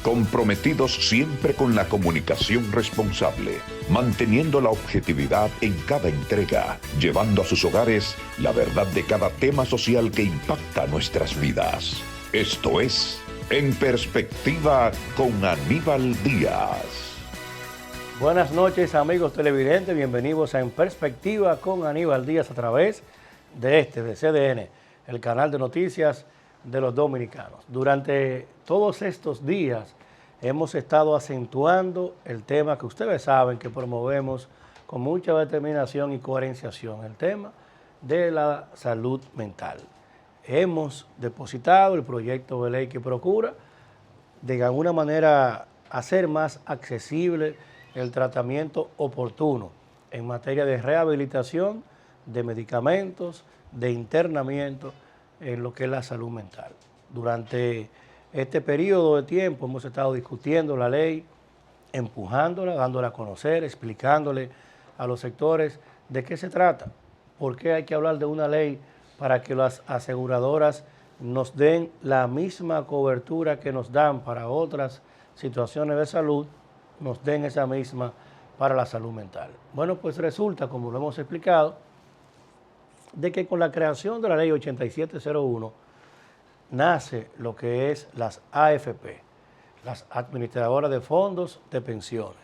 comprometidos siempre con la comunicación responsable, manteniendo la objetividad en cada entrega, llevando a sus hogares la verdad de cada tema social que impacta nuestras vidas. Esto es En Perspectiva con Aníbal Díaz. Buenas noches, amigos televidentes, bienvenidos a En Perspectiva con Aníbal Díaz a través de CDN, el canal de noticias de los dominicanos. Durante todos estos días hemos estado acentuando el tema que ustedes saben que promovemos con mucha determinación y coherenciación, el tema de la salud mental. Hemos depositado el proyecto de ley que procura de alguna manera hacer más accesible el tratamiento oportuno en materia de rehabilitación, de medicamentos, de internamiento en lo que es la salud mental. Durante este periodo de tiempo hemos estado discutiendo la ley, empujándola, dándola a conocer, explicándole a los sectores de qué se trata, por qué hay que hablar de una ley para que las aseguradoras nos den la misma cobertura que nos dan para otras situaciones de salud, nos den esa misma para la salud mental. Bueno, pues resulta, como lo hemos explicado, de que con la creación de la ley 8701 nace lo que es las AFP, las administradoras de fondos de pensiones,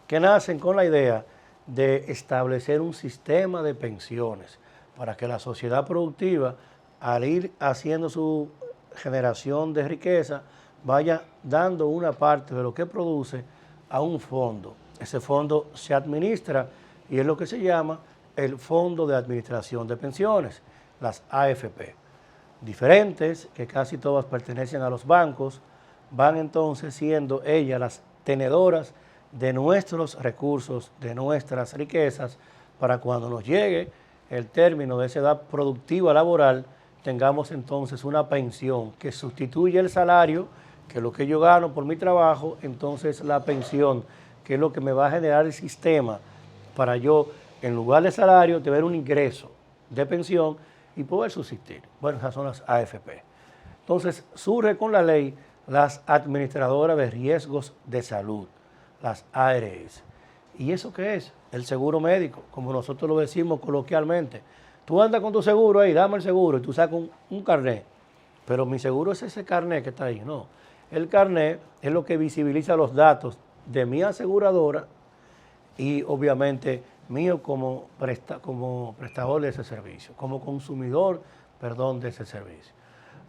que nacen con la idea de establecer un sistema de pensiones para que la sociedad productiva, al ir haciendo su generación de riqueza, vaya dando una parte de lo que produce a un fondo. Ese fondo se administra y es lo que se llama el Fondo de Administración de Pensiones, las AFP. Diferentes, que casi todas pertenecen a los bancos, van entonces siendo ellas las tenedoras de nuestros recursos, de nuestras riquezas, para cuando nos llegue el término de esa edad productiva laboral, tengamos entonces una pensión que sustituye el salario, que es lo que yo gano por mi trabajo, entonces la pensión, que es lo que me va a generar el sistema para yo, en lugar de salario, tener un ingreso de pensión y poder subsistir. Bueno, esas son las AFP. Entonces, surge con la ley las administradoras de riesgos de salud, las ARS. ¿Y eso qué es? El seguro médico, como nosotros lo decimos coloquialmente. Tú andas con tu seguro ahí, dame el seguro, y tú sacas un carnet. Pero mi seguro es ese carnet que está ahí. No, el carnet es lo que visibiliza los datos de mi aseguradora y obviamente mío como prestador de ese servicio, como consumidor, de ese servicio.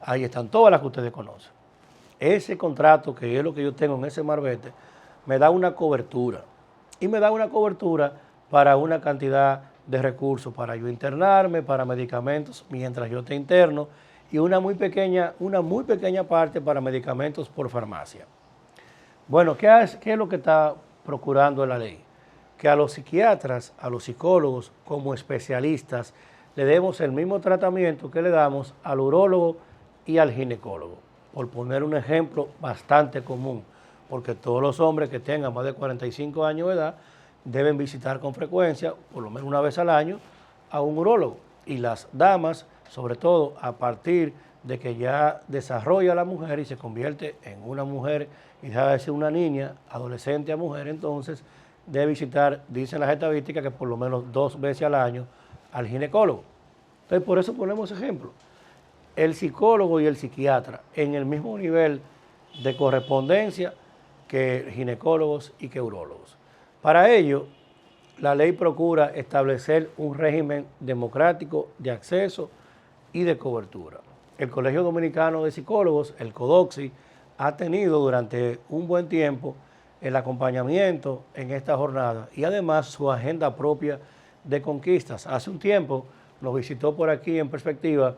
Ahí están todas las que ustedes conocen. Ese contrato, que es lo que yo tengo en ese marbete, me da una cobertura. Y me da una cobertura para una cantidad de recursos, para yo internarme, para medicamentos mientras yo esté interno, y una muy pequeña parte para medicamentos por farmacia. Bueno, ¿qué es lo que está procurando la ley? Que a los psiquiatras, a los psicólogos, como especialistas, le demos el mismo tratamiento que le damos al urólogo y al ginecólogo. Por poner un ejemplo bastante común, porque todos los hombres que tengan más de 45 años de edad deben visitar con frecuencia, por lo menos una vez al año, a un urólogo. Y las damas, sobre todo a partir de que ya desarrolla la mujer y se convierte en una mujer y deja de ser una niña, adolescente a mujer, entonces debe visitar, dicen las estadísticas, que por lo menos 2 veces al año al ginecólogo. Entonces, por eso ponemos ejemplo. El psicólogo y el psiquiatra en el mismo nivel de correspondencia que ginecólogos y que urólogos. Para ello, la ley procura establecer un régimen democrático de acceso y de cobertura. El Colegio Dominicano de Psicólogos, el CODOPSI, ha tenido durante un buen tiempo el acompañamiento en esta jornada y además su agenda propia de conquistas. Hace un tiempo nos visitó por aquí en Perspectiva,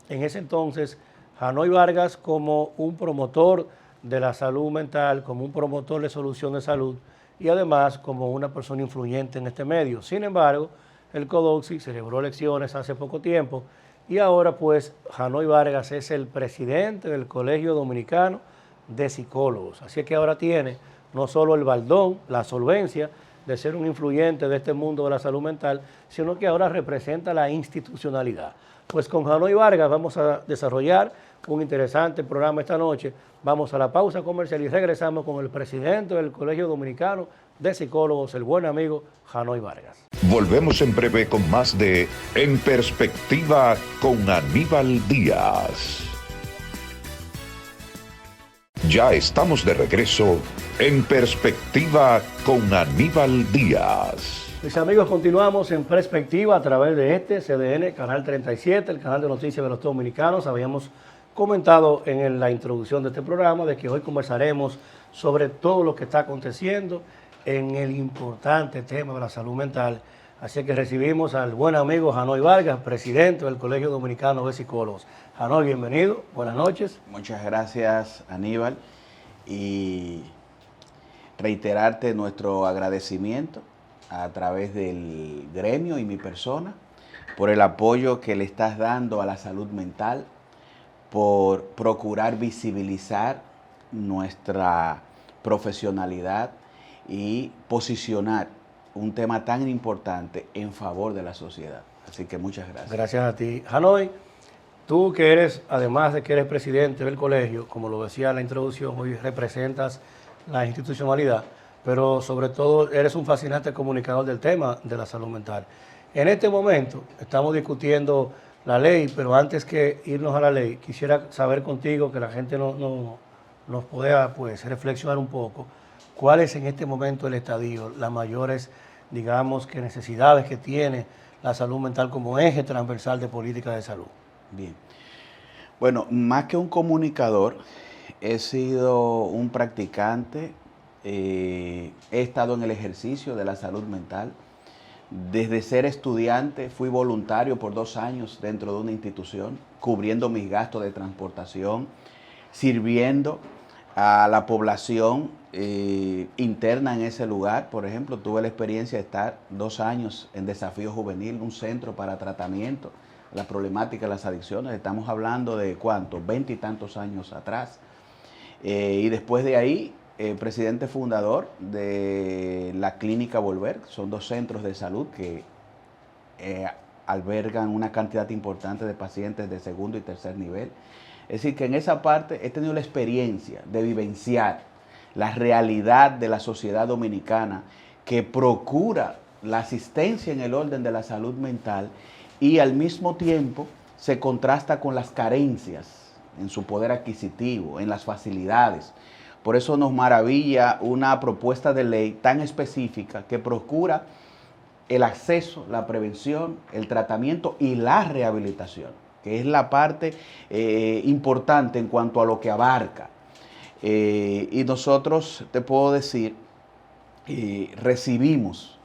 en ese entonces, Janoy Vargas como un promotor de la salud mental, como un promotor de solución de salud y además como una persona influyente en este medio. Sin embargo, el CODOPSI celebró elecciones hace poco tiempo y ahora pues Janoy Vargas es el presidente del Colegio Dominicano de Psicólogos. Así que ahora tiene no solo el baldón, la solvencia de ser un influyente de este mundo de la salud mental, sino que ahora representa la institucionalidad. Pues con Janoy Vargas vamos a desarrollar un interesante programa esta noche. Vamos a la pausa comercial y regresamos con el presidente del Colegio Dominicano de Psicólogos, el buen amigo Janoy Vargas. Volvemos en breve con más de En Perspectiva con Aníbal Díaz. Ya estamos de regreso en Perspectiva con Aníbal Díaz. Mis amigos, continuamos en Perspectiva a través de este CDN, Canal 37, el canal de noticias de los dominicanos. Habíamos comentado en la introducción de este programa de que hoy conversaremos sobre todo lo que está aconteciendo en el importante tema de la salud mental. Así que recibimos al buen amigo Janoy Vargas, presidente del Colegio Dominicano de Psicólogos. Janoy, bienvenido, buenas noches. Muchas gracias, Aníbal, y reiterarte nuestro agradecimiento a través del gremio y mi persona por el apoyo que le estás dando a la salud mental, por procurar visibilizar nuestra profesionalidad y posicionar un tema tan importante en favor de la sociedad. Así que muchas gracias. Gracias a ti. Janoy, tú que eres, además de que eres presidente del colegio, como lo decía en la introducción, hoy representas la institucionalidad, pero sobre todo eres un fascinante comunicador del tema de la salud mental. En este momento estamos discutiendo la ley, pero antes que irnos a la ley, quisiera saber contigo, que la gente nos pueda pues reflexionar un poco, cuál es en este momento el estadio, las mayores, digamos, que necesidades que tiene la salud mental como eje transversal de política de salud. Bien. Bueno, más que un comunicador, he sido un practicante, he estado en el ejercicio de la salud mental. Desde ser estudiante fui voluntario por 2 años dentro de una institución, cubriendo mis gastos de transportación, sirviendo a la población interna en ese lugar. Por ejemplo, tuve la experiencia de estar 2 años en Desafío Juvenil, un centro para tratamiento de la problemática de las adicciones. Estamos hablando de ¿cuántos? 20 y tantos años atrás. Y después de ahí, presidente fundador de la Clínica Volver. Son 2 centros de salud que albergan una cantidad importante de pacientes de segundo y tercer nivel. Es decir, que en esa parte he tenido la experiencia de vivenciar la realidad de la sociedad dominicana, que procura la asistencia en el orden de la salud mental y al mismo tiempo se contrasta con las carencias en su poder adquisitivo, en las facilidades. Por eso nos maravilla una propuesta de ley tan específica que procura el acceso, la prevención, el tratamiento y la rehabilitación, que es la parte importante en cuanto a lo que abarca. Y nosotros, te puedo decir, recibimos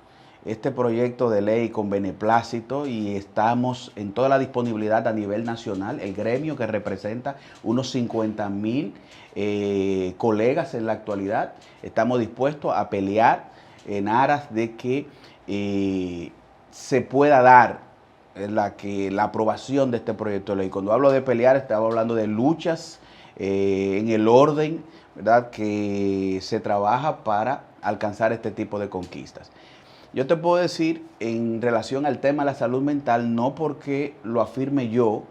este proyecto de ley con beneplácito y estamos en toda la disponibilidad a nivel nacional. El gremio, que representa unos 50,000 colegas en la actualidad, estamos dispuestos a pelear en aras de que se pueda dar la aprobación de este proyecto de ley. Cuando hablo de pelear, estamos hablando de luchas en el orden, ¿verdad?, que se trabaja para alcanzar este tipo de conquistas. Yo te puedo decir, en relación al tema de la salud mental, no porque lo afirme yo,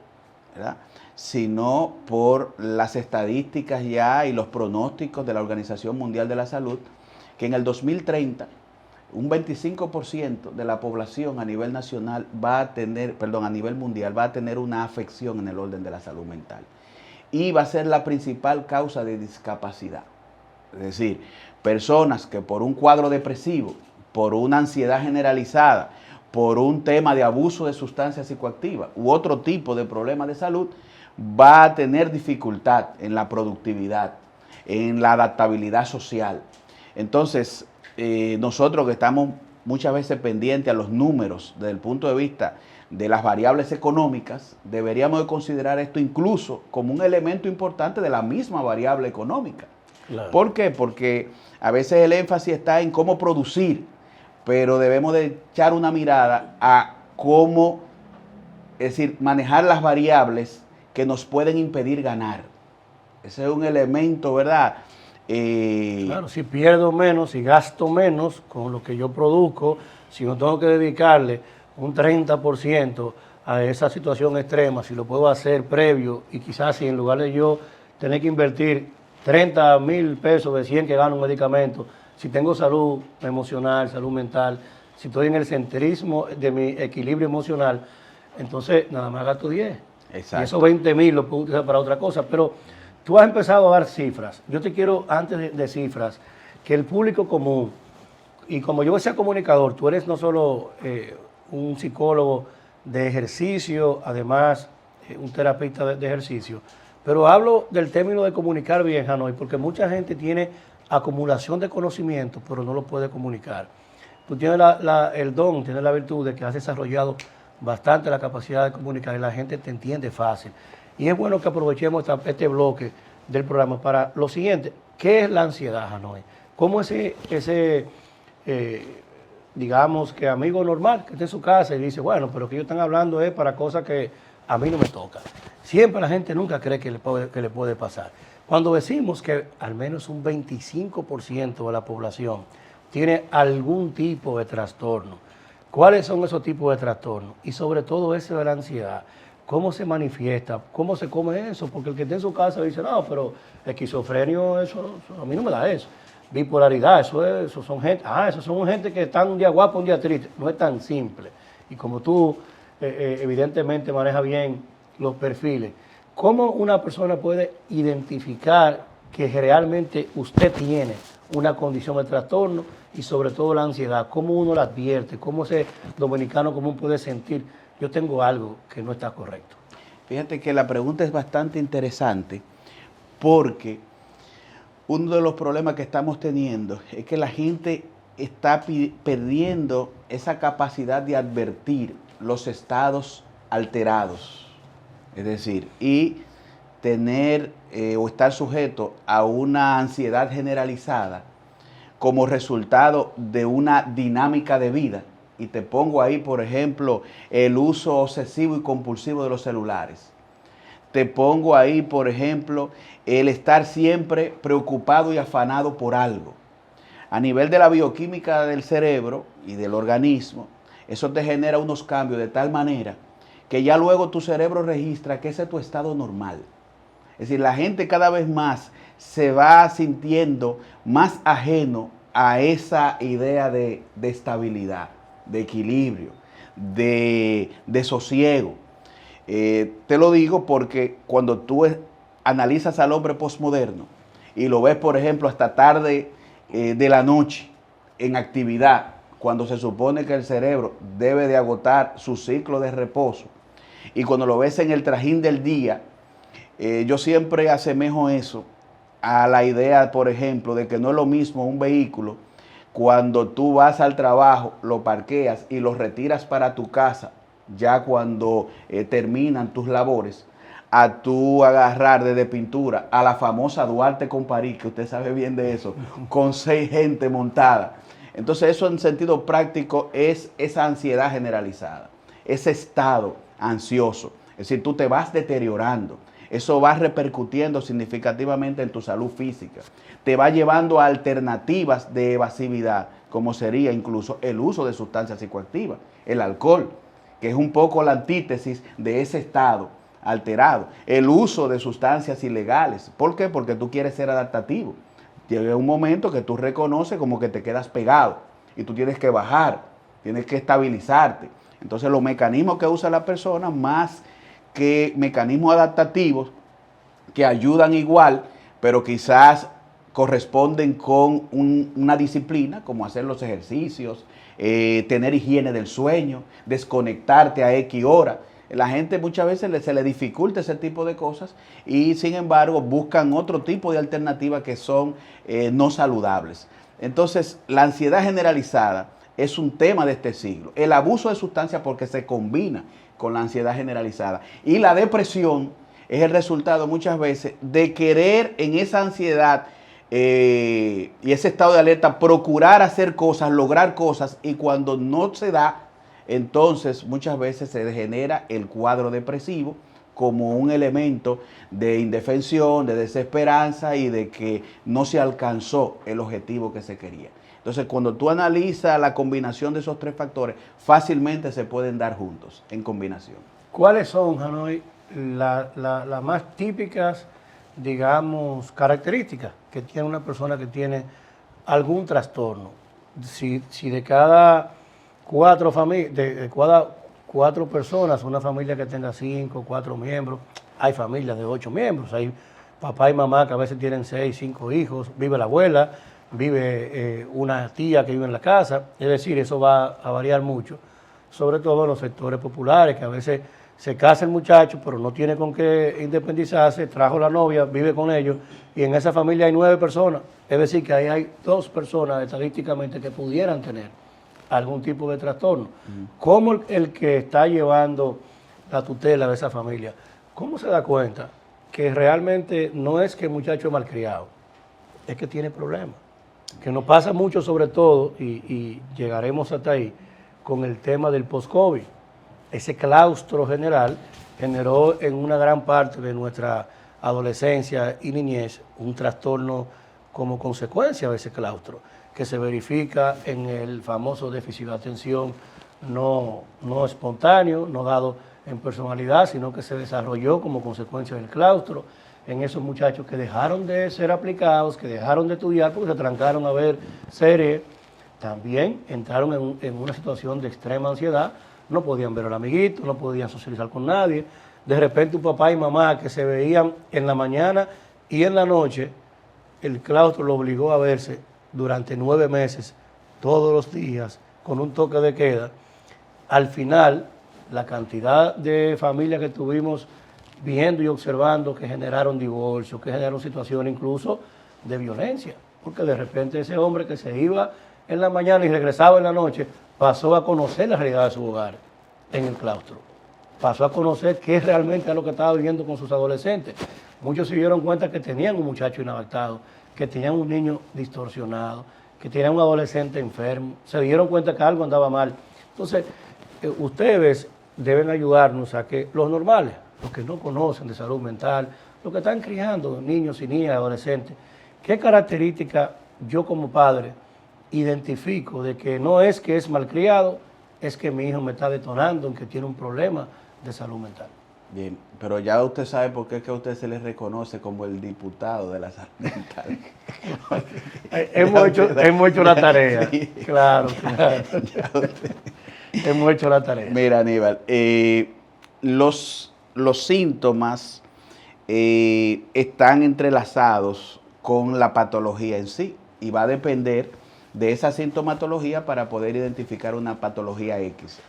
¿verdad?, sino por las estadísticas ya y los pronósticos de la Organización Mundial de la Salud, que en el 2030 un 25% de la población a nivel nacional a nivel mundial va a tener una afección en el orden de la salud mental. Y va a ser la principal causa de discapacidad. Es decir, personas que por un cuadro depresivo, por una ansiedad generalizada, por un tema de abuso de sustancias psicoactivas u otro tipo de problema de salud, va a tener dificultad en la productividad, en la adaptabilidad social. Entonces, nosotros que estamos muchas veces pendientes a los números desde el punto de vista de las variables económicas, deberíamos de considerar esto incluso como un elemento importante de la misma variable económica. Claro. ¿Por qué? Porque a veces el énfasis está en cómo producir, pero debemos de echar una mirada a cómo, es decir, manejar las variables que nos pueden impedir ganar. Ese es un elemento, ¿verdad? Claro, si pierdo menos, si gasto menos con lo que yo produzco, si no tengo que dedicarle un 30% a esa situación extrema, si lo puedo hacer previo y quizás si en lugar de yo tener que invertir 30,000 pesos de 100 que gano un medicamento, si tengo salud emocional, salud mental, si estoy en el centrismo de mi equilibrio emocional, entonces nada más gasto 10. Exacto. Y esos 20,000 los puedo utilizar para otra cosa. Pero tú has empezado a dar cifras. Yo te quiero, antes de cifras, que el público común, y como yo sea comunicador, tú eres no solo un psicólogo de ejercicio, además un terapeuta de ejercicio, pero hablo del término de comunicar bien, Hanoi, porque mucha gente tiene acumulación de conocimiento, pero no lo puede comunicar. Tú tienes el don, tienes la virtud de que has desarrollado bastante la capacidad de comunicar y la gente te entiende fácil. Y es bueno que aprovechemos este bloque del programa para lo siguiente. ¿Qué es la ansiedad, Hanoi? ¿Cómo digamos que amigo normal que está en su casa y dice, bueno, pero que ellos están hablando es para cosas que a mí no me tocan? Siempre la gente nunca cree que le puede pasar. Cuando decimos que al menos un 25% de la población tiene algún tipo de trastorno, ¿cuáles son esos tipos de trastornos? Y sobre todo ese de la ansiedad, ¿cómo se manifiesta? ¿Cómo se come eso? Porque el que está en su casa dice, no, pero esquizofrenio, eso a mí no me da eso. Bipolaridad, eso son gente, eso son gente que están un día guapo, un día triste. No es tan simple. Y como tú evidentemente manejas bien los perfiles, ¿cómo una persona puede identificar que realmente usted tiene una condición de trastorno y sobre todo la ansiedad? ¿Cómo uno la advierte? ¿Cómo ese dominicano común puede sentir, yo tengo algo que no está correcto? Fíjate que la pregunta es bastante interesante porque uno de los problemas que estamos teniendo es que la gente está perdiendo esa capacidad de advertir los estados alterados. Es decir, y tener o estar sujeto a una ansiedad generalizada como resultado de una dinámica de vida. Y te pongo ahí, por ejemplo, el uso obsesivo y compulsivo de los celulares. Te pongo ahí, por ejemplo, el estar siempre preocupado y afanado por algo. A nivel de la bioquímica del cerebro y del organismo, eso te genera unos cambios de tal manera que ya luego tu cerebro registra que ese es tu estado normal. Es decir, la gente cada vez más se va sintiendo más ajeno a esa idea de estabilidad, de equilibrio, de sosiego. Te lo digo porque cuando tú analizas al hombre posmoderno y lo ves, por ejemplo, hasta tarde de la noche en actividad, cuando se supone que el cerebro debe de agotar su ciclo de reposo, y cuando lo ves en el trajín del día, yo siempre asemejo eso a la idea, por ejemplo, de que no es lo mismo un vehículo cuando tú vas al trabajo, lo parqueas y lo retiras para tu casa, ya cuando terminan tus labores, a tú agarrar desde pintura a la famosa Duarte con París, que usted sabe bien de eso, con 6 gente montada. Entonces eso en sentido práctico es esa ansiedad generalizada, ese estado ansioso. Es decir, tú te vas deteriorando. Eso va repercutiendo significativamente en tu salud física. Te va llevando a alternativas de evasividad, como sería incluso el uso de sustancias psicoactivas, el alcohol, que es un poco la antítesis de ese estado alterado. El uso de sustancias ilegales. ¿Por qué? Porque tú quieres ser adaptativo. Llega un momento que tú reconoces como que te quedas pegado y tú tienes que bajar, tienes que estabilizarte. Entonces los mecanismos que usa la persona, más que mecanismos adaptativos que ayudan igual, pero quizás corresponden con una disciplina, como hacer los ejercicios, tener higiene del sueño, desconectarte a X hora. La gente muchas veces se le dificulta ese tipo de cosas y sin embargo buscan otro tipo de alternativas que son no saludables. Entonces la ansiedad generalizada es un tema de este siglo. El abuso de sustancias porque se combina con la ansiedad generalizada. Y la depresión es el resultado muchas veces de querer en esa ansiedad y ese estado de alerta procurar hacer cosas, lograr cosas, y cuando no se da, entonces muchas veces se genera el cuadro depresivo como un elemento de indefensión, de desesperanza y de que no se alcanzó el objetivo que se quería. Entonces, cuando tú analizas la combinación de esos 3 factores, fácilmente se pueden dar juntos, en combinación. ¿Cuáles son, Hanoi, las más típicas, digamos, características que tiene una persona que tiene algún trastorno? Si de cada de cada 4 personas, una familia que tenga 5, 4 miembros, hay familias de 8 miembros, hay papá y mamá que a veces tienen 6, 5 hijos, vive la abuela, vive una tía que vive en la casa, es decir, eso va a variar mucho, sobre todo en los sectores populares, que a veces se casa el muchacho, pero no tiene con qué independizarse, trajo la novia, vive con ellos, y en esa familia hay 9 personas, es decir, que ahí hay 2 personas estadísticamente que pudieran tener algún tipo de trastorno. ¿Cómo el que está llevando la tutela de esa familia, cómo se da cuenta que realmente no es que el muchacho es malcriado, es que tiene problemas? Que nos pasa mucho sobre todo, y llegaremos hasta ahí, con el tema del post-COVID. Ese claustro general generó en una gran parte de nuestra adolescencia y niñez un trastorno como consecuencia de ese claustro, que se verifica en el famoso déficit de atención no espontáneo, no dado en personalidad, sino que se desarrolló como consecuencia del claustro, en esos muchachos que dejaron de ser aplicados, que dejaron de estudiar porque se trancaron a ver series, también entraron en una situación de extrema ansiedad, no podían ver al amiguito, no podían socializar con nadie. De repente un papá y mamá que se veían en la mañana y en la noche, el claustro lo obligó a verse durante 9 meses, todos los días, con un toque de queda. Al final, la cantidad de familias que tuvimos viendo y observando que generaron divorcios, que generaron situaciones incluso de violencia, porque de repente ese hombre que se iba en la mañana y regresaba en la noche, pasó a conocer la realidad de su hogar en el claustro. Pasó a conocer qué realmente es lo que estaba viviendo con sus adolescentes. Muchos se dieron cuenta que tenían un muchacho inadaptado, que tenían un niño distorsionado, que tenían un adolescente enfermo. Se dieron cuenta que algo andaba mal. Entonces, ustedes deben ayudarnos a que los normales, los que no conocen de salud mental, los que están criando niños y niñas, adolescentes, ¿qué características yo como padre identifico de que no es que es malcriado, es que mi hijo me está detonando en que tiene un problema de salud mental? Bien, pero ya usted sabe por qué es que a usted se le reconoce como el diputado de la salud mental. hemos hecho la tarea. Sí. Claro. Hemos hecho la tarea. Mira, Aníbal, los síntomas están entrelazados con la patología en sí y va a depender de esa sintomatología para poder identificar una patología X.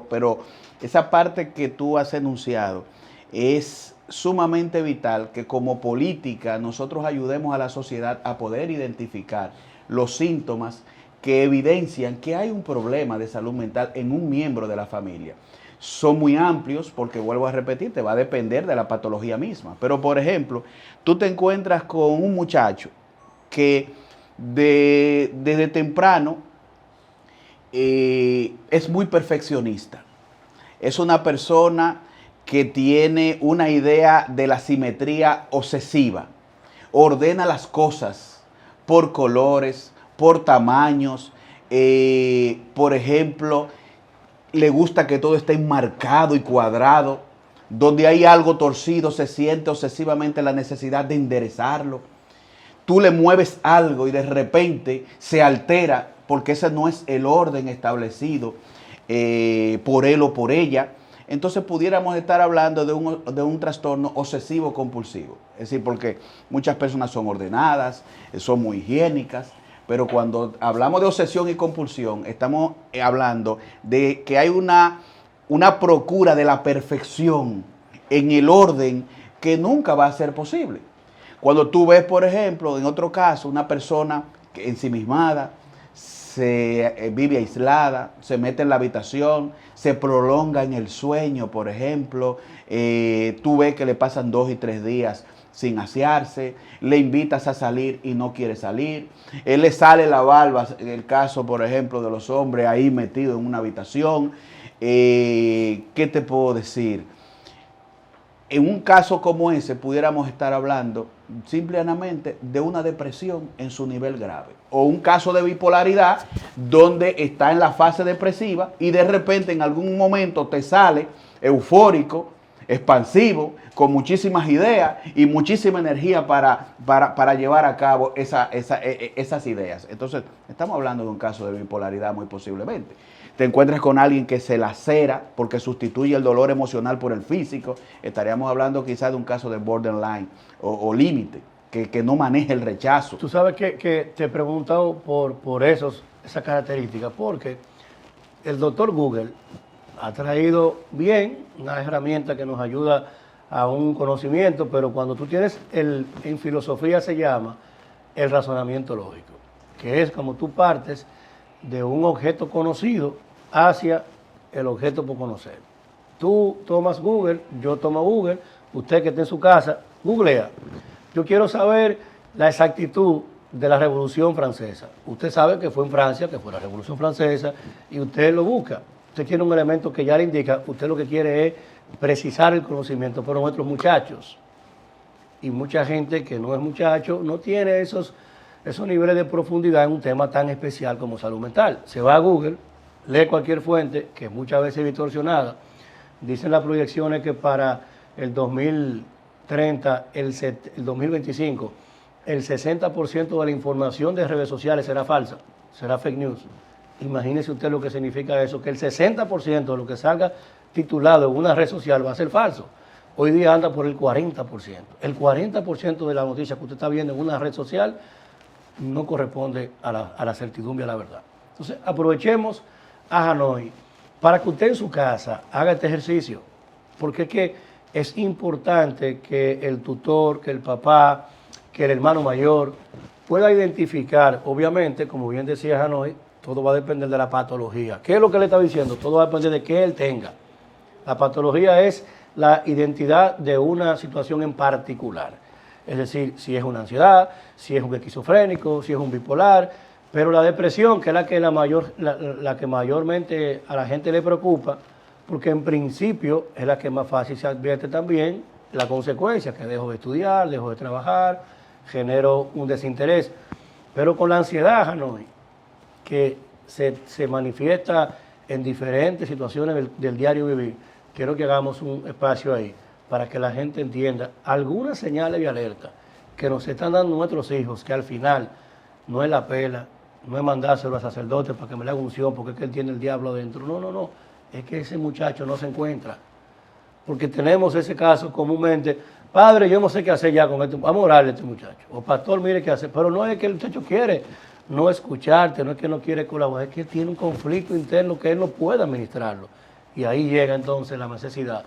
Pero esa parte que tú has enunciado es sumamente vital, que como política nosotros ayudemos a la sociedad a poder identificar los síntomas que evidencian que hay un problema de salud mental en un miembro de la familia. Son muy amplios porque, vuelvo a repetir, te va a depender de la patología misma. Pero, por ejemplo, tú te encuentras con un muchacho que desde temprano es muy perfeccionista. Es una persona que tiene una idea de la simetría obsesiva. Ordena las cosas por colores, por tamaños. Por ejemplo, le gusta que todo esté enmarcado y cuadrado. Donde hay algo torcido, se siente obsesivamente la necesidad de enderezarlo. Tú le mueves algo y de repente se altera porque ese no es el orden establecido por él o por ella. Entonces pudiéramos estar hablando de un trastorno obsesivo compulsivo. Es decir, porque muchas personas son ordenadas, son muy higiénicas, pero cuando hablamos de obsesión y compulsión, estamos hablando de que hay una procura de la perfección en el orden que nunca va a ser posible. Cuando tú ves, por ejemplo, en otro caso, una persona ensimismada, vive aislada, se mete en la habitación, se prolonga en el sueño, por ejemplo, tú ves que le pasan 2 y 3 días sin asearse, le invitas a salir y no quiere salir, él le sale la barba, en el caso, por ejemplo, de los hombres ahí metidos en una habitación. ¿Qué te puedo decir? en un caso como ese pudiéramos estar hablando simplemente de una depresión en su nivel grave. O un caso de bipolaridad donde está en la fase depresiva y de repente en algún momento te sale eufórico, expansivo, con muchísimas ideas y muchísima energía para llevar a cabo esas ideas. Entonces, estamos hablando de un caso de bipolaridad muy posiblemente. Te encuentras con alguien que se lacera porque sustituye el dolor emocional por el físico. Estaríamos hablando quizás de un caso de borderline o límite, que no maneja el rechazo. Tú sabes que te he preguntado por esas características, porque el doctor Google ha traído bien una herramienta que nos ayuda a un conocimiento, pero cuando tú tienes, en filosofía se llama el razonamiento lógico, que es como tú partes de un objeto conocido hacia el objeto por conocer. Tú tomas Google, yo tomo Google, usted que está en su casa, googlea. Yo quiero saber la exactitud de la Revolución Francesa. Usted sabe que fue en Francia, que fue la Revolución Francesa, y usted lo busca. Usted quiere un elemento que ya le indica, usted lo que quiere es precisar el conocimiento, pero nuestros muchachos y mucha gente que no es muchacho no tiene esos niveles de profundidad en un tema tan especial como salud mental. Se va a Google, lee cualquier fuente, que muchas veces es distorsionada, dicen las proyecciones que para el 2030, el 2025, el 60% de la información de redes sociales será falsa, será fake news. Imagínese usted lo que significa eso, que el 60% de lo que salga titulado en una red social va a ser falso. Hoy día anda por el 40%. El 40% de la noticia que usted está viendo en una red social no corresponde a la certidumbre, a la verdad. Entonces, aprovechemos a Hanoi para que usted en su casa haga este ejercicio, porque es que es importante que el tutor, que el papá, que el hermano mayor pueda identificar, obviamente, como bien decía Hanoi, todo va a depender de la patología. ¿Qué es lo que le está diciendo? Todo va a depender de qué él tenga. La patología es la identidad de una situación en particular. Es decir, si es una ansiedad, si es un esquizofrénico, si es un bipolar, pero la depresión, que es la que mayormente a la gente le preocupa, porque en principio es la que más fácil se advierte también la consecuencia, que dejo de estudiar, dejo de trabajar, genero un desinterés. Pero con la ansiedad, Hanoi, que se manifiesta en diferentes situaciones del diario vivir, quiero que hagamos un espacio ahí para que la gente entienda algunas señales de alerta que nos están dando nuestros hijos, que al final no es la pela, no es mandárselo al sacerdote para que me le haga unción, porque es que él tiene el diablo adentro. No, es que ese muchacho no se encuentra. Porque tenemos ese caso comúnmente, padre, yo no sé qué hacer ya con esto, vamos a orarle a este muchacho. O pastor, mire qué hacer, pero no es que el muchacho quiere no escucharte, no es que no quiere colaborar, es que tiene un conflicto interno que él no puede administrarlo. Y ahí llega entonces la necesidad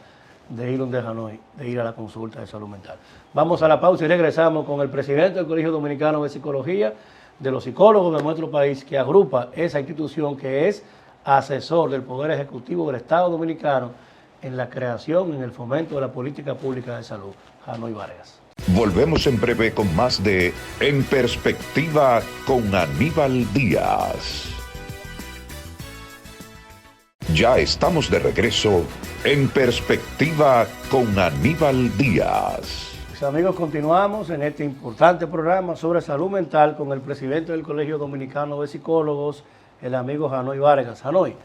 de ir donde Hanoi, de ir a la consulta de salud mental. Vamos a la pausa y regresamos con el presidente del Colegio Dominicano de Psicología, de los psicólogos de nuestro país, que agrupa esa institución que es asesor del Poder Ejecutivo del Estado Dominicano en la creación, en el fomento de la política pública de salud. Hanoi Vargas. Volvemos en breve con más de En Perspectiva con Aníbal Díaz. Ya estamos de regreso en Perspectiva con Aníbal Díaz. Mis amigos, continuamos en este importante programa sobre salud mental con el presidente del Colegio Dominicano de Psicólogos, el amigo Hanoi Vargas. Hanoi,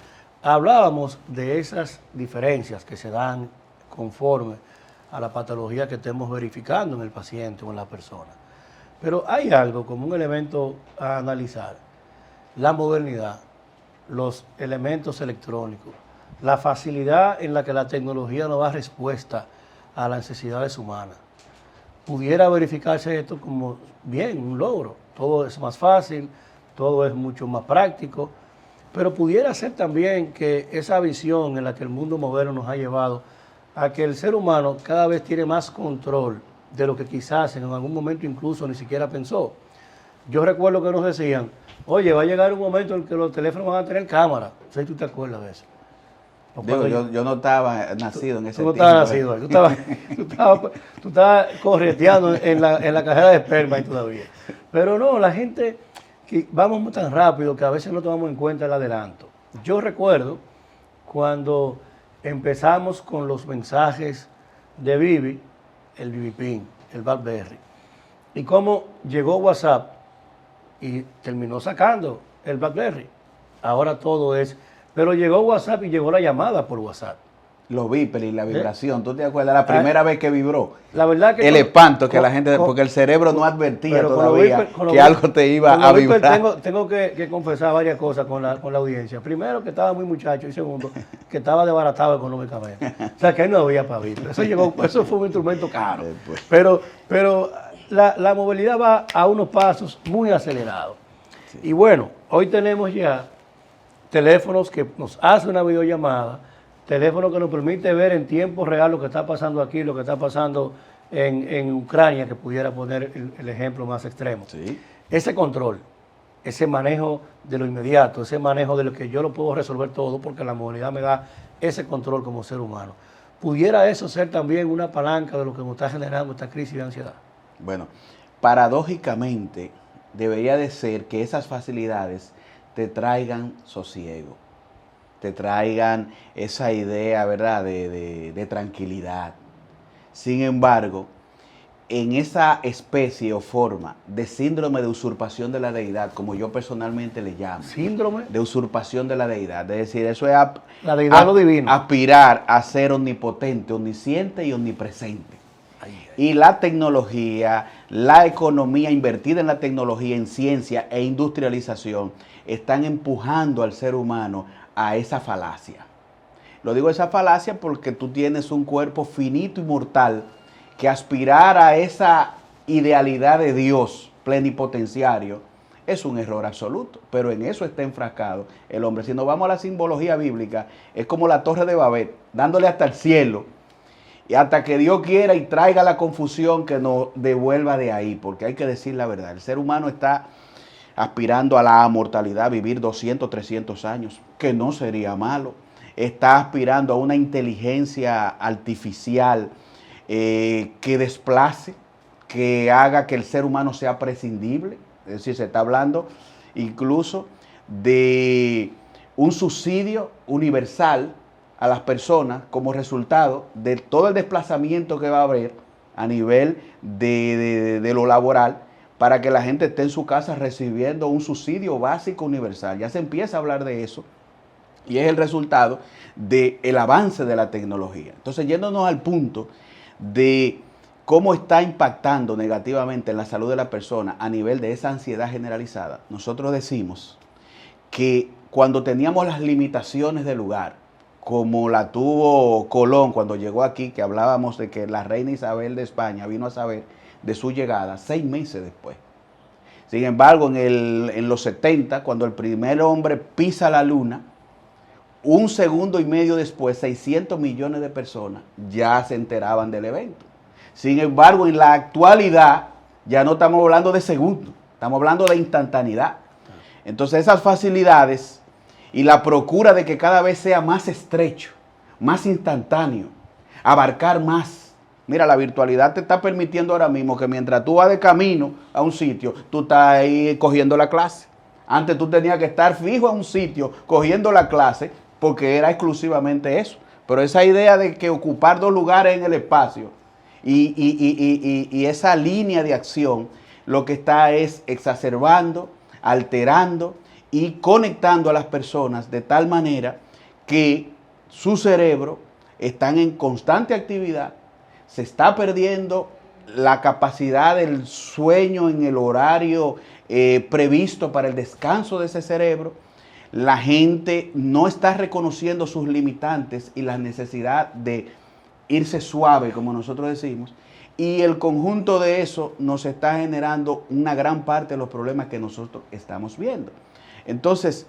hablábamos de esas diferencias que se dan conforme a la patología que estemos verificando en el paciente o en la persona. Pero hay algo como un elemento a analizar: la modernidad, los elementos electrónicos, la facilidad en la que la tecnología nos da respuesta a las necesidades humanas. Pudiera verificarse esto como bien, un logro. Todo es más fácil, todo es mucho más práctico, pero pudiera ser también que esa visión en la que el mundo moderno nos ha llevado a que el ser humano cada vez tiene más control de lo que quizás en algún momento incluso ni siquiera pensó. Yo recuerdo que nos decían, oye, va a llegar un momento en que los teléfonos van a tener cámara. No sé si tú te acuerdas de eso. Digo, yo no estaba nacido en ese tiempo. Tú no estabas nacido ahí. Tú estabas correteando en la cajera de esperma ahí todavía. Pero no, la gente, que vamos tan rápido que a veces no tomamos en cuenta el adelanto. Yo recuerdo cuando empezamos con los mensajes de Bibi, el BB Pin, el BlackBerry, y cómo llegó WhatsApp y terminó sacando el BlackBerry. Ahora todo es, pero llegó WhatsApp y llegó la llamada por WhatsApp. Los beepers y la vibración, ¿tú te acuerdas? La primera vez que vibró. La verdad que el espanto que la gente, porque el cerebro no advertía todavía que algo te iba a vibrar. Tengo que confesar varias cosas con la audiencia. Primero, que estaba muy muchacho, y segundo, que estaba desbaratado económicamente. O sea, que él no había para vibrar. Eso fue un instrumento caro. Pero la movilidad va a unos pasos muy acelerados. Sí. Y bueno, hoy tenemos ya teléfonos que nos hacen una videollamada, teléfono que nos permite ver en tiempo real lo que está pasando aquí, lo que está pasando en Ucrania, que pudiera poner el ejemplo más extremo. Sí. Ese control, ese manejo de lo inmediato, ese manejo de lo que yo lo puedo resolver todo, porque la movilidad me da ese control como ser humano. ¿Pudiera eso ser también una palanca de lo que nos está generando esta crisis de ansiedad? Bueno, paradójicamente debería de ser que esas facilidades te traigan sosiego, te traigan esa idea, ¿verdad?, de tranquilidad. Sin embargo, en esa especie o forma de síndrome de usurpación de la deidad, como yo personalmente le llamo. ¿Síndrome? De usurpación de la deidad. Es decir, eso es la deidad lo divino. Aspirar a ser omnipotente, omnisciente y omnipresente. Y la tecnología, la economía invertida en la tecnología, en ciencia e industrialización, están empujando al ser humano a esa falacia. Lo digo esa falacia porque tú tienes un cuerpo finito y mortal que aspirar a esa idealidad de Dios plenipotenciario es un error absoluto, pero en eso está enfrascado el hombre. Si nos vamos a la simbología bíblica, es como la Torre de Babel, dándole hasta el cielo, y hasta que Dios quiera y traiga la confusión que nos devuelva de ahí, porque hay que decir la verdad, el ser humano está aspirando a la mortalidad, vivir 200, 300 años, que no sería malo. Está aspirando a una inteligencia artificial que desplace, que haga que el ser humano sea prescindible. Es decir, se está hablando incluso de un subsidio universal a las personas como resultado de todo el desplazamiento que va a haber a nivel de lo laboral, para que la gente esté en su casa recibiendo un subsidio básico universal. Ya se empieza a hablar de eso y es el resultado del avance de la tecnología. Entonces, yéndonos al punto de cómo está impactando negativamente en la salud de la persona a nivel de esa ansiedad generalizada, nosotros decimos que cuando teníamos las limitaciones del lugar, como la tuvo Colón cuando llegó aquí, que hablábamos de que la reina Isabel de España vino a saber de su llegada 6 meses después. Sin embargo, en los 70, cuando el primer hombre pisa la luna, 1 segundo y medio después, 600 millones de personas ya se enteraban del evento. Sin embargo, en la actualidad, ya no estamos hablando de segundos, estamos hablando de instantaneidad. Entonces, esas facilidades y la procura de que cada vez sea más estrecho, más instantáneo, abarcar más. Mira, la virtualidad te está permitiendo ahora mismo que mientras tú vas de camino a un sitio, tú estás ahí cogiendo la clase. Antes tú tenías que estar fijo a un sitio cogiendo la clase porque era exclusivamente eso. Pero esa idea de que ocupar 2 lugares en el espacio y esa línea de acción lo que está es exacerbando, alterando y conectando a las personas de tal manera que su cerebro están en constante actividad. Se está perdiendo la capacidad del sueño en el horario previsto para el descanso de ese cerebro. La gente no está reconociendo sus limitantes y la necesidad de irse suave, como nosotros decimos. Y el conjunto de eso nos está generando una gran parte de los problemas que nosotros estamos viendo. Entonces,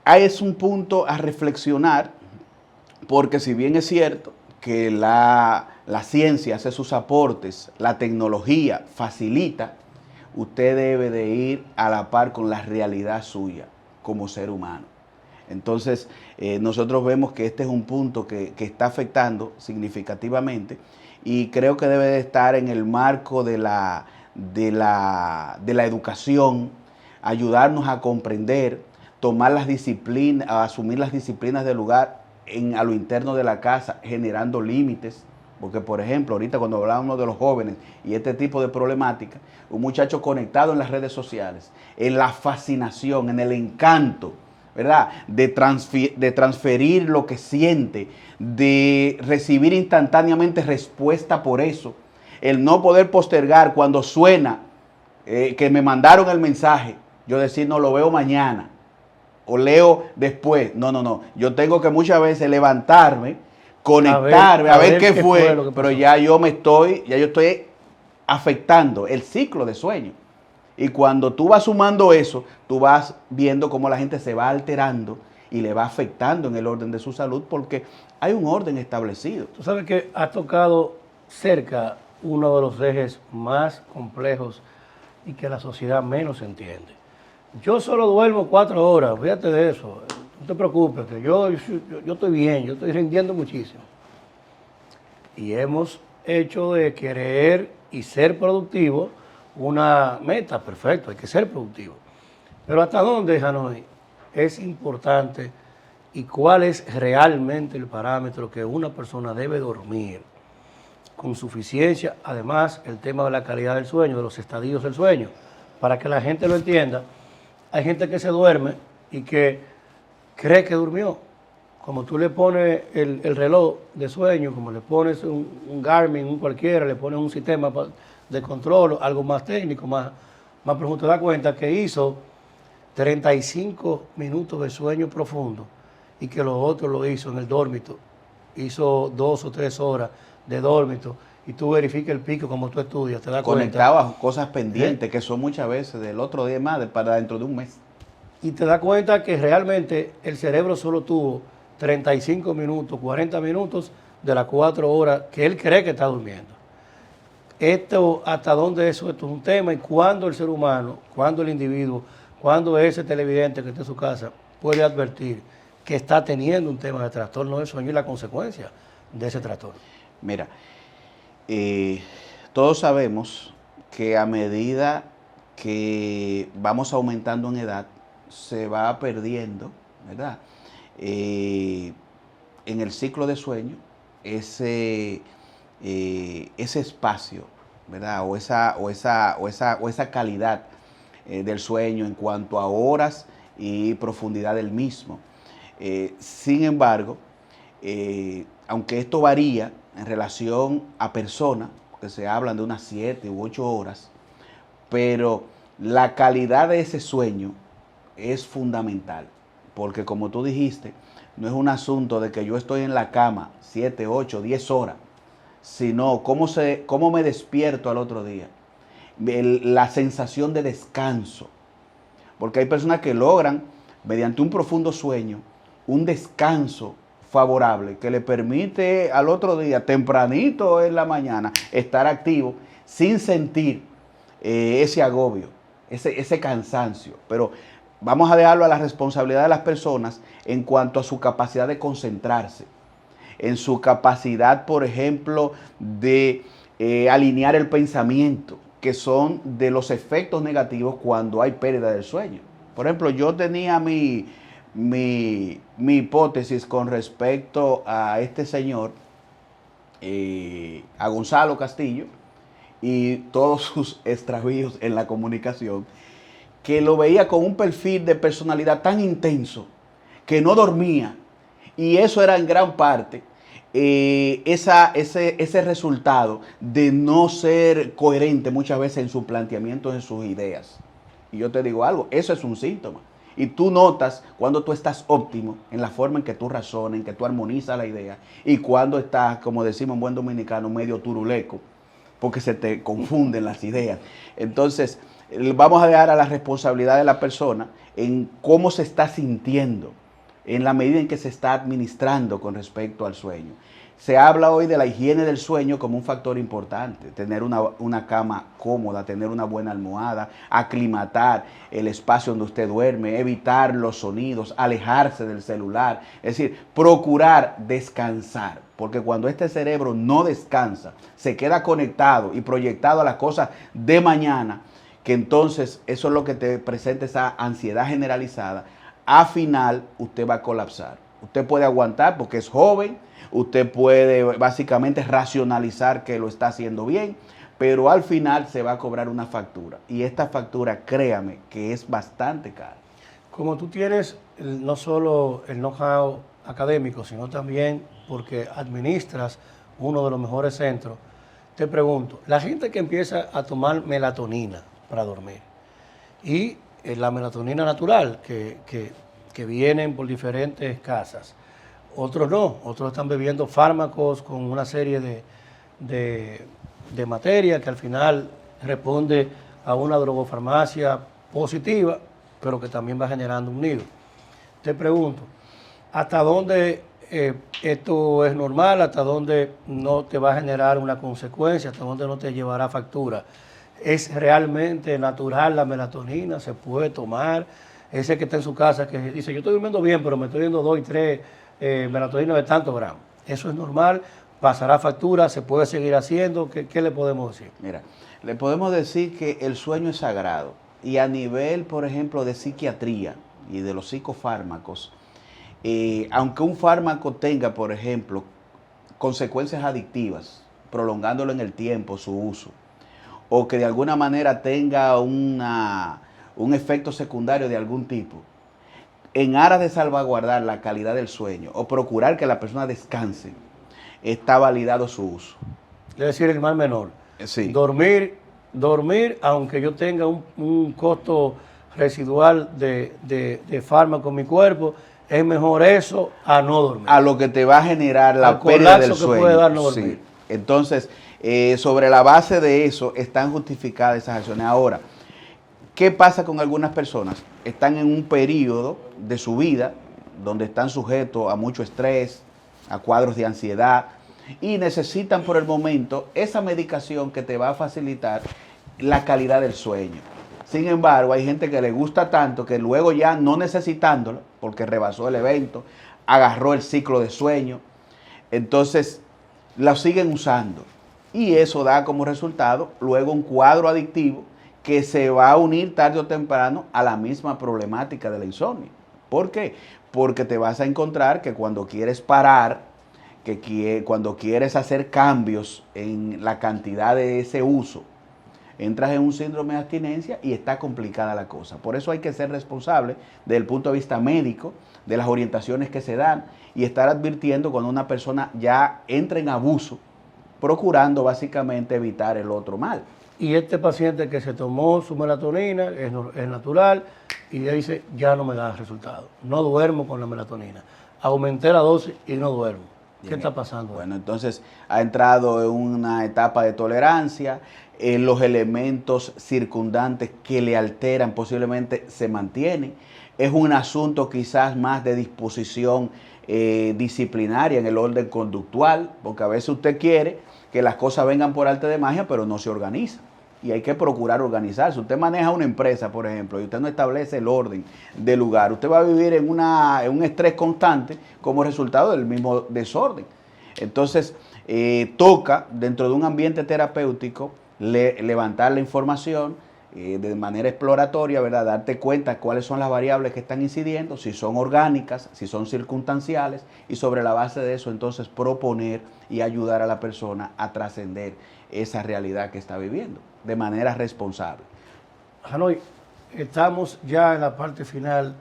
es un punto a reflexionar, porque si bien es cierto que la ciencia hace sus aportes, la tecnología facilita, usted debe de ir a la par con la realidad suya como ser humano. Entonces, nosotros vemos que este es un punto que está afectando significativamente y creo que debe de estar en el marco de la educación, ayudarnos a comprender, tomar las disciplinas, a asumir las disciplinas del lugar a lo interno de la casa, generando límites, Porque, por ejemplo, ahorita cuando hablábamos de los jóvenes y este tipo de problemática, un muchacho conectado en las redes sociales, en la fascinación, en el encanto, ¿verdad? De transferir lo que siente, de recibir instantáneamente respuesta por eso, el no poder postergar cuando suena que me mandaron el mensaje, yo decir, no, lo veo mañana o leo después. No, no, no. Yo tengo que muchas veces levantarme, conectarme, a ver qué fue, pero ya yo estoy afectando el ciclo de sueño. Y cuando tú vas sumando eso, tú vas viendo cómo la gente se va alterando y le va afectando en el orden de su salud porque hay un orden establecido. Tú sabes que has tocado cerca uno de los ejes más complejos y que la sociedad menos entiende. Yo solo duermo 4 horas, fíjate de eso, no te preocupes, que yo estoy bien, yo estoy rindiendo muchísimo. Y hemos hecho de querer y ser productivo una meta, perfecto, hay que ser productivo. Pero ¿hasta dónde, Hanoi, es importante y cuál es realmente el parámetro que una persona debe dormir con suficiencia? Además, el tema de la calidad del sueño, de los estadios del sueño, para que la gente lo entienda. Hay gente que se duerme y que cree que durmió. Como tú le pones el reloj de sueño, como le pones un Garmin, un cualquiera, le pones un sistema de control, algo más técnico, más profundo, te das cuenta que hizo 35 minutos de sueño profundo y que los otros lo hizo en el dórmito. Hizo 2 o 3 horas de dórmito y tú verificas el pico como tú estudias, te das cuenta. Conectado a cosas pendientes que son muchas veces del otro día más para dentro de un mes. Y te das cuenta que realmente el cerebro solo tuvo 35 minutos, 40 minutos de las 4 horas que él cree que está durmiendo. Esto, hasta dónde esto es un tema y cuándo el ser humano, cuándo el individuo, cuándo ese televidente que está en su casa puede advertir que está teniendo un tema de trastorno del sueño y la consecuencia de ese trastorno. Mira, todos sabemos que a medida que vamos aumentando en edad, se va perdiendo, ¿verdad? En el ciclo de sueño, ese espacio, ¿verdad? O esa calidad del sueño en cuanto a horas y profundidad del mismo. Sin embargo, aunque esto varía en relación a personas, porque se hablan de unas 7 u 8 horas, pero la calidad de ese sueño es fundamental, porque como tú dijiste, no es un asunto de que yo estoy en la cama 7, 8, 10 horas, sino cómo me despierto al otro día, la sensación de descanso, porque hay personas que logran, mediante un profundo sueño, un descanso favorable que le permite al otro día, tempranito en la mañana, estar activo sin sentir ese agobio, ese cansancio. Pero vamos a dejarlo a la responsabilidad de las personas en cuanto a su capacidad de concentrarse, en su capacidad, por ejemplo, de alinear el pensamiento, que son de los efectos negativos cuando hay pérdida del sueño. Por ejemplo, yo tenía mi hipótesis con respecto a este señor, a Gonzalo Castillo, y todos sus extravíos en la comunicación, que lo veía con un perfil de personalidad tan intenso que no dormía, y eso era en gran parte ese resultado de no ser coherente muchas veces en su planteamiento, en sus ideas. Y yo te digo algo, eso es un síntoma. Y tú notas cuando tú estás óptimo en la forma en que tú razonas, en que tú armonizas la idea, y cuando estás, como decimos en buen dominicano, medio turuleco, porque se te confunden las ideas. Entonces, vamos a dejar a la responsabilidad de la persona en cómo se está sintiendo, en la medida en que se está administrando con respecto al sueño. Se habla hoy de la higiene del sueño como un factor importante, tener una cama cómoda, tener una buena almohada, aclimatar el espacio donde usted duerme, evitar los sonidos, alejarse del celular, es decir, procurar descansar, porque cuando este cerebro no descansa, se queda conectado y proyectado a las cosas de mañana, que entonces eso es lo que te presenta esa ansiedad generalizada, al final usted va a colapsar. Usted puede aguantar porque es joven, usted puede básicamente racionalizar que lo está haciendo bien, pero al final se va a cobrar una factura. Y esta factura, créame, que es bastante cara. Como tú tienes no solo el know-how académico, sino también porque administras uno de los mejores centros, te pregunto, la gente que empieza a tomar melatonina para dormir y la melatonina natural que vienen por diferentes casas, otros no, otros están bebiendo fármacos con una serie de materia que al final responde a una drogofarmacia positiva, pero que también va generando un nido. Te pregunto, ¿hasta dónde esto es normal? ¿Hasta dónde no te va a generar una consecuencia? ¿Hasta dónde no te llevará factura? ¿Es realmente natural la melatonina? ¿Se puede tomar? Ese que está en su casa que dice, yo estoy durmiendo bien, pero me estoy viendo 2 y 3 melatonina de tantos gramos. ¿Eso es normal? ¿Pasará factura? ¿Se puede seguir haciendo? ¿Qué le podemos decir? Mira, le podemos decir que el sueño es sagrado. Y a nivel, por ejemplo, de psiquiatría y de los psicofármacos, aunque un fármaco tenga, por ejemplo, consecuencias adictivas, prolongándolo en el tiempo su uso, o que de alguna manera tenga un efecto secundario de algún tipo, en aras de salvaguardar la calidad del sueño o procurar que la persona descanse, está validado su uso. Es decir, el mal menor. Sí. Dormir, aunque yo tenga un costo residual de fármaco en mi cuerpo, es mejor eso a no dormir. A lo que te va a generar la pérdida del sueño. Que puede dar no dormir. Sí. Entonces, sobre la base de eso, están justificadas esas acciones. Ahora, ¿qué pasa con algunas personas? Están en un periodo de su vida donde están sujetos a mucho estrés, a cuadros de ansiedad, y necesitan por el momento esa medicación que te va a facilitar la calidad del sueño. Sin embargo, hay gente que le gusta tanto que luego ya no necesitándolo, porque rebasó el evento, agarró el ciclo de sueño, entonces la siguen usando. Y eso da como resultado luego un cuadro adictivo que se va a unir tarde o temprano a la misma problemática de la insomnio. ¿Por qué? Porque te vas a encontrar que cuando quieres parar, cuando quieres hacer cambios en la cantidad de ese uso, entras en un síndrome de abstinencia y está complicada la cosa. Por eso hay que ser responsable desde el punto de vista médico, de las orientaciones que se dan y estar advirtiendo cuando una persona ya entra en abuso, procurando básicamente evitar el otro mal. Y este paciente que se tomó su melatonina, es natural, y ya dice, ya no me da resultado. No duermo con la melatonina. Aumenté la dosis y no duermo. ¿Qué está pasando? Bueno, entonces ha entrado en una etapa de tolerancia, los elementos circundantes que le alteran posiblemente se mantienen. Es un asunto quizás más de disposición disciplinaria en el orden conductual, porque a veces usted quiere que las cosas vengan por arte de magia, pero no se organiza. Y hay que procurar organizarse. Usted maneja una empresa, por ejemplo, y usted no establece el orden del lugar. Usted va a vivir en un estrés constante como resultado del mismo desorden. Entonces, toca, dentro de un ambiente terapéutico, levantar la información de manera exploratoria, ¿verdad? Darte cuenta cuáles son las variables que están incidiendo, si son orgánicas, si son circunstanciales, y sobre la base de eso, entonces, proponer y ayudar a la persona a trascender esa realidad que está viviendo de manera responsable. Janoy, estamos ya en la parte final.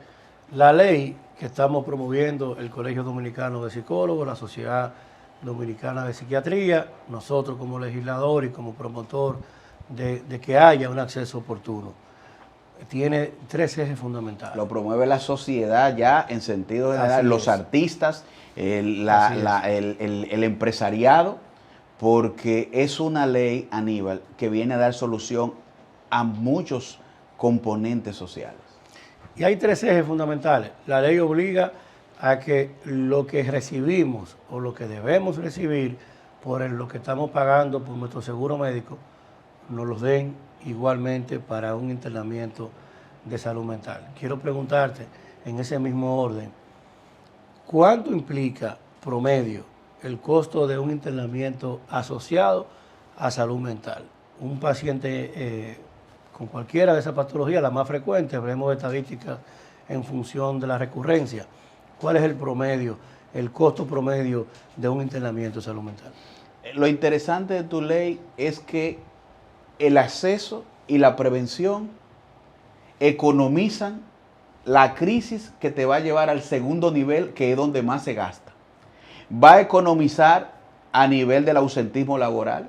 La ley que estamos promoviendo el Colegio Dominicano de Psicólogos, la Sociedad Dominicana de Psiquiatría, nosotros como legislador y como promotor de que haya un acceso oportuno, tiene 3 ejes fundamentales. Lo promueve la sociedad ya en sentido general, los artistas, el empresariado, porque es una ley, Aníbal, que viene a dar solución a muchos componentes sociales. Y hay 3 ejes fundamentales. La ley obliga a que lo que recibimos o lo que debemos recibir por lo que estamos pagando por nuestro seguro médico, nos los den igualmente para un internamiento de salud mental. Quiero preguntarte, en ese mismo orden, ¿cuánto implica promedio el costo de un internamiento asociado a salud mental? Un paciente con cualquiera de esas patologías, la más frecuente, veremos estadísticas en función de la recurrencia, ¿Cuál es el promedio, el costo promedio de un internamiento de salud mental? Lo interesante de tu ley es que el acceso y la prevención economizan la crisis que te va a llevar al segundo nivel, que es donde más se gasta. Va a economizar a nivel del ausentismo laboral,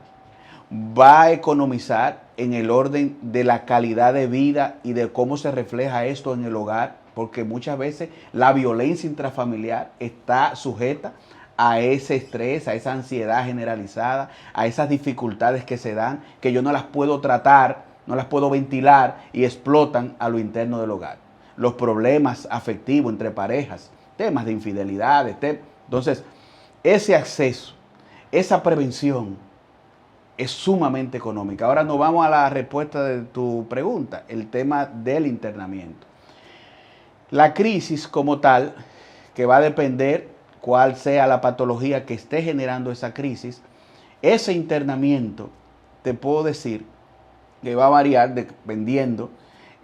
va a economizar en el orden de la calidad de vida y de cómo se refleja esto en el hogar, porque muchas veces la violencia intrafamiliar está sujeta a ese estrés, a esa ansiedad generalizada, a esas dificultades que se dan, que yo no las puedo tratar, no las puedo ventilar y explotan a lo interno del hogar. Los problemas afectivos entre parejas, temas de infidelidades. Entonces, ese acceso, esa prevención es sumamente económica. Ahora nos vamos a la respuesta de tu pregunta, el tema del internamiento. La crisis como tal, que va a depender cuál sea la patología que esté generando esa crisis, ese internamiento, te puedo decir que va a variar dependiendo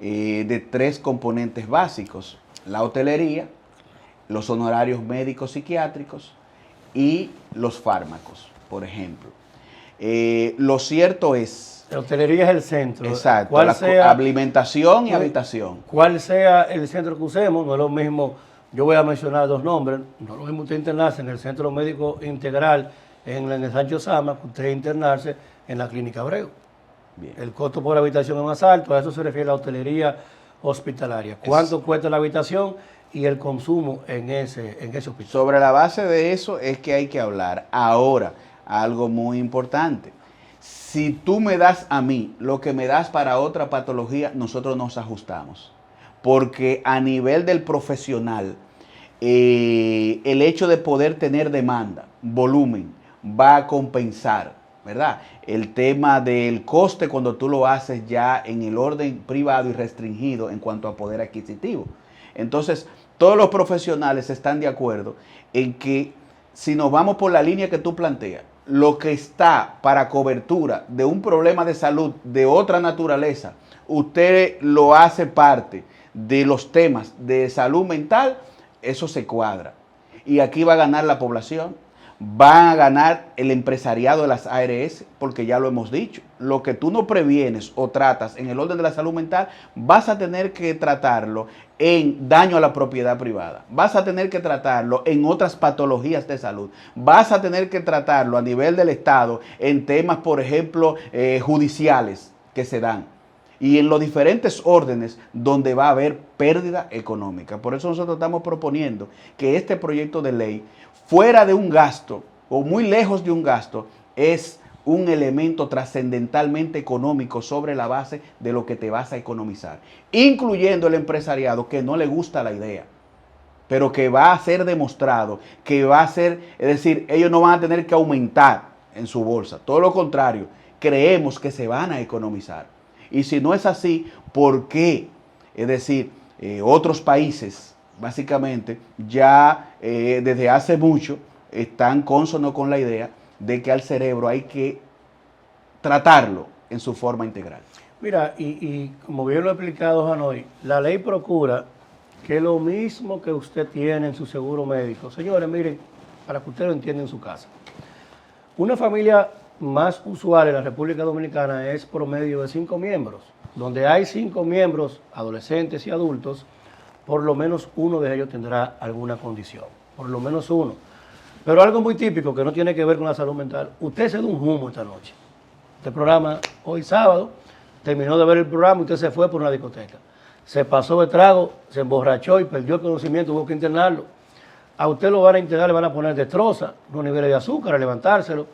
de 3 componentes básicos: la hotelería, los honorarios médicos psiquiátricos y los fármacos, por ejemplo. Lo cierto es... La hotelería es el centro. Exacto, alimentación y habitación. Cuál sea el centro que usemos, no es lo mismo, yo voy a mencionar 2 nombres, no es lo mismo usted internarse en el Centro Médico Integral en el Sancho Sama que usted internarse en la Clínica Abreu. Bien. El costo por habitación es más alto, a eso se refiere la hotelería hospitalaria. ¿Cuánto cuesta la habitación y el consumo en ese hospital? Sobre la base de eso es que hay que hablar. Ahora, algo muy importante. Si tú me das a mí lo que me das para otra patología, nosotros nos ajustamos. Porque a nivel del profesional, el hecho de poder tener demanda, volumen, va a compensar, ¿verdad? El tema del coste cuando tú lo haces ya en el orden privado y restringido en cuanto a poder adquisitivo. Entonces, todos los profesionales están de acuerdo en que si nos vamos por la línea que tú planteas, lo que está para cobertura de un problema de salud de otra naturaleza, usted lo hace parte de los temas de salud mental, eso se cuadra. Y aquí va a ganar la población, va a ganar el empresariado de las ARS, porque ya lo hemos dicho, lo que tú no previenes o tratas en el orden de la salud mental, vas a tener que tratarlo en daño a la propiedad privada, vas a tener que tratarlo en otras patologías de salud, vas a tener que tratarlo a nivel del Estado en temas, por ejemplo, judiciales que se dan, y en los diferentes órdenes donde va a haber pérdida económica. Por eso nosotros estamos proponiendo que este proyecto de ley, fuera de un gasto o muy lejos de un gasto, es un elemento trascendentalmente económico sobre la base de lo que te vas a economizar, incluyendo el empresariado que no le gusta la idea, pero que va a ser demostrado, que va a ser, es decir, ellos no van a tener que aumentar en su bolsa, todo lo contrario, creemos que se van a economizar. Y si no es así, ¿por qué? Es decir, otros países, básicamente, ya desde hace mucho están consonos con la idea de que al cerebro hay que tratarlo en su forma integral. Mira, y como bien lo ha explicado Janoy, la ley procura que lo mismo que usted tiene en su seguro médico, señores, miren, para que usted lo entienda en su casa, una familia más usual en la República Dominicana es promedio de 5 miembros, donde hay 5 miembros, adolescentes y adultos, por lo menos uno de ellos tendrá alguna condición, por lo menos uno. Pero algo muy típico que no tiene que ver con la salud mental, usted se da un humo esta noche. Este programa, hoy sábado, terminó de ver el programa y usted se fue por una discoteca. Se pasó de trago, se emborrachó y perdió el conocimiento, hubo que internarlo. A usted lo van a internar, le van a poner destroza, unos niveles de azúcar, a levantárselo,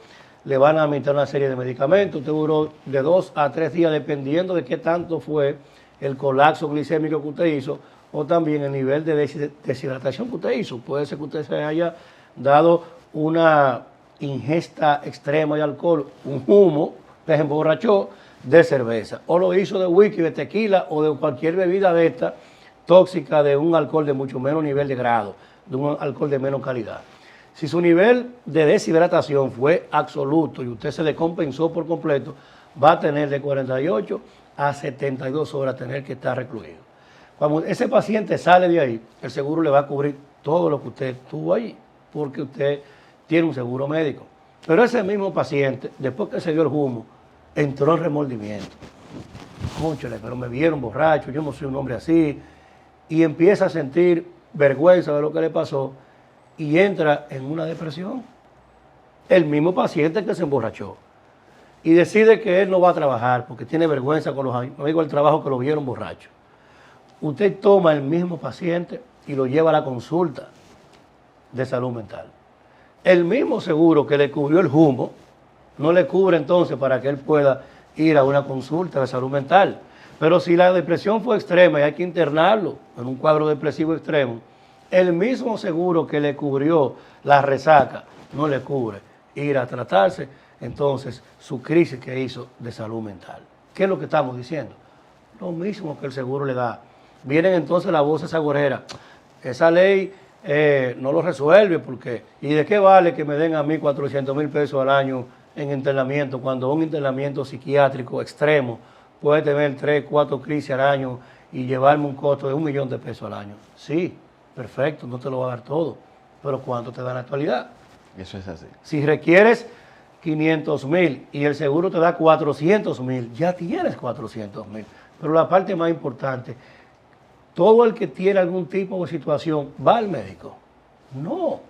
le van a administrar una serie de medicamentos. Usted duró de 2 a 3 días, dependiendo de qué tanto fue el colapso glicémico que usted hizo, o también el nivel de deshidratación que usted hizo. Puede ser que usted se haya dado una ingesta extrema de alcohol, un humo, se emborrachó de cerveza, o lo hizo de whisky, de tequila, o de cualquier bebida de esta tóxica, de un alcohol de mucho menos nivel de grado, de un alcohol de menos calidad. Si su nivel de deshidratación fue absoluto y usted se descompensó por completo, va a tener de 48 a 72 horas tener que estar recluido. Cuando ese paciente sale de ahí, el seguro le va a cubrir todo lo que usted tuvo ahí, porque usted tiene un seguro médico. Pero ese mismo paciente, después que se dio el humo, entró en remordimiento. Cónchale, pero me vieron borracho, yo no soy un hombre así, y empieza a sentir vergüenza de lo que le pasó y entra en una depresión. El mismo paciente que se emborrachó y decide que él no va a trabajar porque tiene vergüenza con los amigos del trabajo que lo vieron borracho. Usted toma el mismo paciente y lo lleva a la consulta de salud mental. El mismo seguro que le cubrió el humo no le cubre entonces para que él pueda ir a una consulta de salud mental. Pero si la depresión fue extrema y hay que internarlo en un cuadro depresivo extremo, el mismo seguro que le cubrió la resaca no le cubre ir a tratarse entonces su crisis que hizo de salud mental. ¿Qué es lo que estamos diciendo? Lo mismo que el seguro le da. Vienen entonces las voces agoreras. Esa ley no lo resuelve porque ¿y de qué vale que me den a mí 400,000 pesos al año en internamiento cuando un internamiento psiquiátrico extremo puede tener 3, 4 crisis al año y llevarme un costo de 1 millón de pesos al año? Sí, perfecto, no te lo va a dar todo, pero ¿cuánto te da en la actualidad? Eso es así. Si requieres 500,000 y el seguro te da 400,000, ya tienes 400,000. Pero la parte más importante, todo el que tiene algún tipo de situación va al médico. No,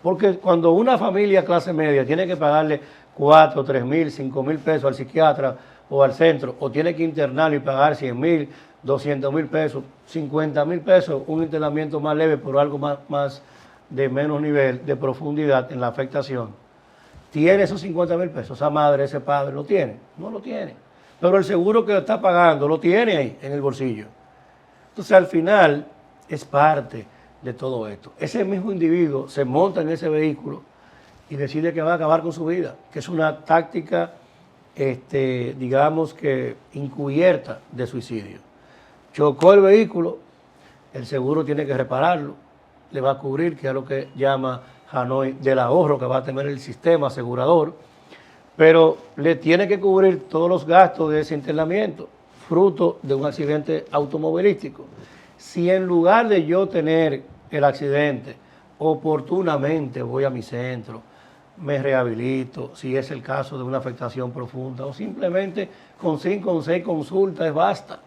porque cuando una familia clase media tiene que pagarle 4, 3,000, 5,000 pesos al psiquiatra o al centro, o tiene que internarlo y pagar 100,000, 200,000 pesos, 50,000 pesos, un internamiento más leve por algo más de menos nivel de profundidad en la afectación, ¿tiene esos 50,000 pesos? Esa madre, ese padre, ¿lo tiene? No lo tiene. Pero el seguro que está pagando lo tiene ahí en el bolsillo. Entonces, al final, es parte de todo esto. Ese mismo individuo se monta en ese vehículo y decide que va a acabar con su vida, que es una táctica, digamos que encubierta de suicidio. Chocó el vehículo, el seguro tiene que repararlo, le va a cubrir, que es lo que llama Hanoi del ahorro que va a tener el sistema asegurador, pero le tiene que cubrir todos los gastos de ese internamiento, fruto de un accidente automovilístico. Si en lugar de yo tener el accidente, oportunamente voy a mi centro, me rehabilito, si es el caso de una afectación profunda, o simplemente con 5 o 6 consultas basta.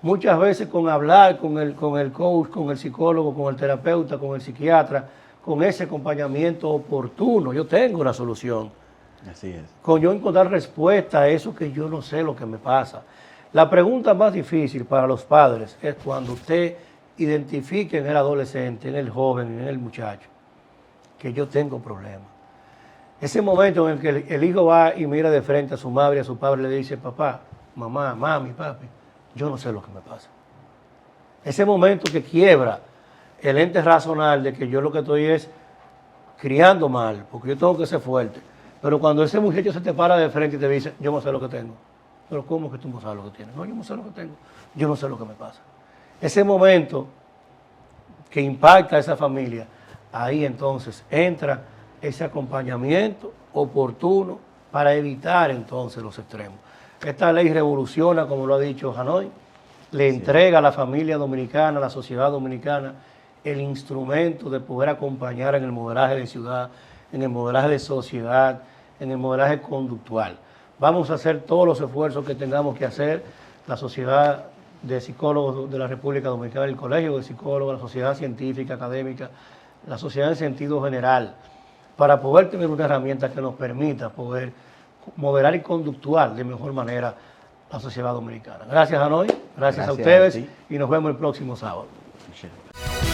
Muchas veces con hablar con el coach, con el psicólogo, con el terapeuta, con el psiquiatra, con ese acompañamiento oportuno, yo tengo una solución. Así es. Con yo encontrar respuesta a eso que yo no sé lo que me pasa. La pregunta más difícil para los padres es cuando usted identifique en el adolescente, en el joven, en el muchacho, que yo tengo problemas. Ese momento en el que el hijo va y mira de frente a su madre y a su padre y le dice, papá, mamá, mami, papi, yo no sé lo que me pasa. Ese momento que quiebra el ente racional de que yo lo que estoy es criando mal, porque yo tengo que ser fuerte. Pero cuando ese muchacho se te para de frente y te dice, yo no sé lo que tengo. Pero ¿cómo que tú no sabes lo que tienes? No, yo no sé lo que tengo. Yo no sé lo que me pasa. Ese momento que impacta a esa familia, ahí entonces entra ese acompañamiento oportuno para evitar entonces los extremos. Esta ley revoluciona, como lo ha dicho Hanoi, le entrega a la familia dominicana, a la sociedad dominicana, el instrumento de poder acompañar en el modelaje de ciudad, en el modelaje de sociedad, en el modelaje conductual. Vamos a hacer todos los esfuerzos que tengamos que hacer, la Sociedad de Psicólogos de la República Dominicana, el Colegio de Psicólogos, la sociedad científica, académica, la sociedad en sentido general, para poder tener una herramienta que nos permita poder modelar y conductuar de mejor manera la sociedad dominicana. Gracias, Hanoi, gracias a ustedes y nos vemos el próximo sábado. Michelle.